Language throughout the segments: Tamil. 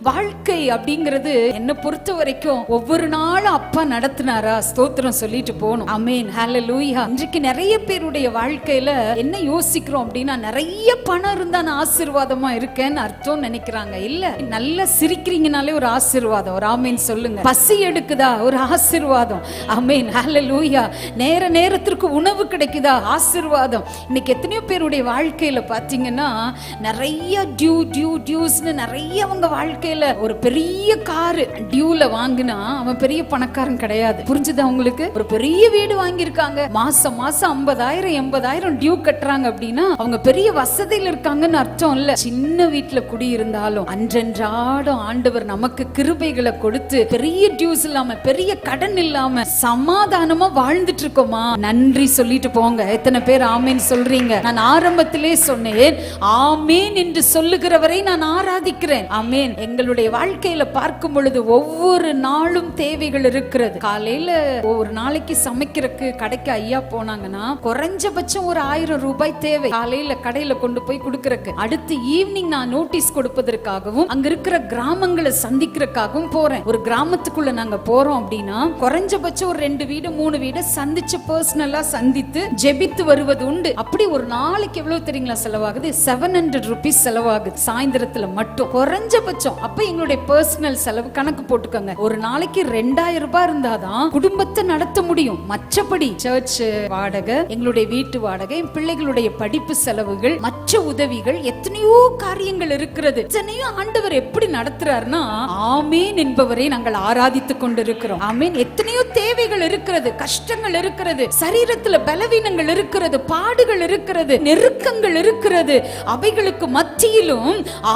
வாழ்க்கை அப்படிங்கிறது என்ன பொறுத்த வரைக்கும் ஒவ்வொரு நாளும் அப்பா நடத்தினாரா ஸ்தோத்திரம் சொல்லிட்டு போகணும். ஆமென், ஹல்லேலூயா. இன்றைக்கு நிறைய பேருடைய வாழ்க்கையில என்ன யோசிக்கிறோம் அப்படின்னா, நிறைய பணம் இருந்தா நான் ஆசீர்வாதமா இருக்கேன்னு அர்த்தம் நினைக்கிறாங்க. இல்ல, நல்லா சிரிக்கிறீங்கனாலே ஒரு ஆசீர்வாதம். ஒரு ஆமென் சொல்லுங்க. பசி எடுக்குதா, ஒரு ஆசீர்வாதம். ஆமென், ஹல்லேலூயா. நேரத்திற்கு உணவு கிடைக்குதா, ஆசீர்வாதம். இன்னைக்கு எத்தனையோ பேருடைய வாழ்க்கையில பாத்தீங்கன்னா நிறைய டியூஸ்னு நிறைய அவங்க வாழ்க்கை ஒரு பெரிய காரு டியூல வாங்கினா அவன் பெரிய பணக்காரன் கிடையாது. புரிஞ்சுதா உங்களுக்கு? ஒரு பெரிய வீடு வாங்கியிருக்காங்க, மாசம் 50,000 80,000 டியூ கட்டுறாங்க அப்படின்னா அவங்க பெரிய வசதியில் இருக்காங்கன்னு அர்த்தம் இல்ல. சின்ன வீட்டுல குடியிருந்தாலும் அன்றன்றாடம் ஆண்டவர் நமக்கு கிருபைகளை கொடுத்து பெரிய டியூஸ் இல்லாம பெரிய கடன் இல்லாம சமாதானமா வாழ்ந்துட்டு இருக்கோமா? நன்றி சொல்லிட்டு போங்க. எத்தனை பேர் ஆமேன் சொல்றீங்க? நான் ஆரம்பத்திலே சொன்னேன், ஆமேன் என்று சொல்லுகிறவரை நான் ஆராதிக்கிறேன். ஆமேன். எங்களுடைய வாழ்க்கையில பார்க்கும் பொழுது ஒவ்வொரு நாளும் தேவைகள் இருக்கிறது. காலையில ஒரு நாளைக்கு சமைக்கிறதுக்கு கடைக்கு ஐயா போனாங்கன்னா குறைஞ்சபட்சம் ஒரு 1000 ரூபாய் தேவை. காலையில கடையில கொண்டு போய் கொடுக்கறதுக்கு. அடுத்து ஈவினிங் நான் நோட்டீஸ் கொடுப்பதற்காகவும் அங்க இருக்கிற கிராமங்களை சந்திக்கிறதுக்காகவும் போறேன். ஒரு கிராமத்துக்குள்ள நாங்க போறோம் அப்படின்னா குறைஞ்சபட்சம் ஒரு 2 வீடு 3 வீடு சந்திச்சு பர்சனலா சந்தித்து ஜெபித்து வருவது உண்டு. அப்படி ஒரு நாளைக்கு எவ்வளவு தெரியுங்களா செலவாகுது? 700 ரூபீஸ் செலவாகுது சாயந்தரத்துல மட்டும். குறைஞ்சபட்சம். அப்ப எங்களுடைய பர்சனல் செலவு கணக்கு போட்டுக்கோங்க. ஒரு நாளைக்கு 2000 ரூபாய் இருந்தாதான் குடும்பத்தை நடத்த முடியும். மற்றபடி சர்ச் வாடகை, எங்களுடைய வீட்டு வாடகை, என் பிள்ளைகளுடைய படிப்பு செலவுகள், மற்ற உதவிகள், எத்தனையோ காரியங்கள் இருக்கிறது. எத்தனையோ ஆண்டவர் எப்படி நடத்துறாருன்னா, ஆமேன் என்பவரை நாங்கள் ஆராதித்துக் கொண்டிருக்கிறோம். ஆமேன். எத்தனையோ தேவைகள் இருக்கிறது, கஷ்டங்கள் இருக்கிறது, சரீரத்துல பலவீனங்கள் இருக்கிறது, பாடுகள் இருக்கிறது, நெருக்கங்கள் இருக்கிறது. அவைகளுக்கு மத்தியிலும்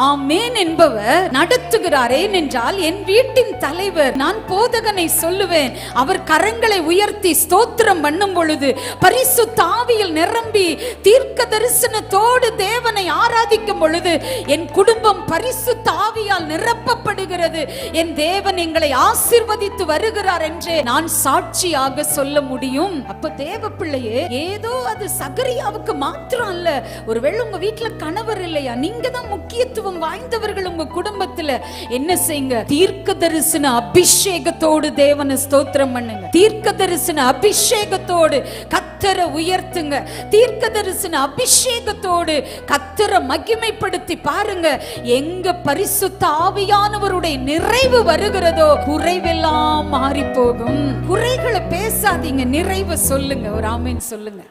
ஆமேன் என்பவர் நடத்துகிறார். ஏனென்றால் என் வீட்டின் தலைவர், நான் போதகனை சொல்லுவேன், அவர் கரங்களை உயர்த்தி ஸ்தோத்திரம் பண்ணும் பொழுது பரிசுத்த ஆவியில் நிரம்பி தீர்க்க தரிசனத்தோடு தேவனை ஆராதிக்கும் பொழுது என் குடும்பம் பரிசுத்த ஆவியால் நிரப்பப்படுகிறது. என் தேவன் எங்களை ஆசீர்வதித்து வருகிறார் என்று நான் சாட்சியாக சொல்ல முடியும். அப்ப தேவ பிள்ளையே, ஏதோ அது சகரியாவுக்கு மாத்திரம் அல்ல. ஒருவேளை உங்க வீட்டுல கணவர் இல்லையா, நீங்க தான் முக்கியத்துவம் வாய்ந்தவர்கள். உங்க குடும்பத்துல என்ன செய்யுங்க? தீர்க்க தரிசன அபிஷேகத்தோடு தேவனை ஸ்தோத்திரம் பண்ணுங்க. தீர்க்க தரிசன அபிஷேகத்தோடு கர்த்தரை உயர்த்துங்க. தீர்க்க தரிசன அபிஷேகத்தோடு கர்த்தரை மகிமைப்படுத்தி பாருங்க. எங்க பரிசுத்த ஆவியானவருடைய நிறைவு வருகிறதோ குறைவெல்லாம் மாறி போகும். குறைகளை பேசாதீங்க, நிறைவு சொல்லுங்க. ஒரு ஆமென் சொல்லுங்க.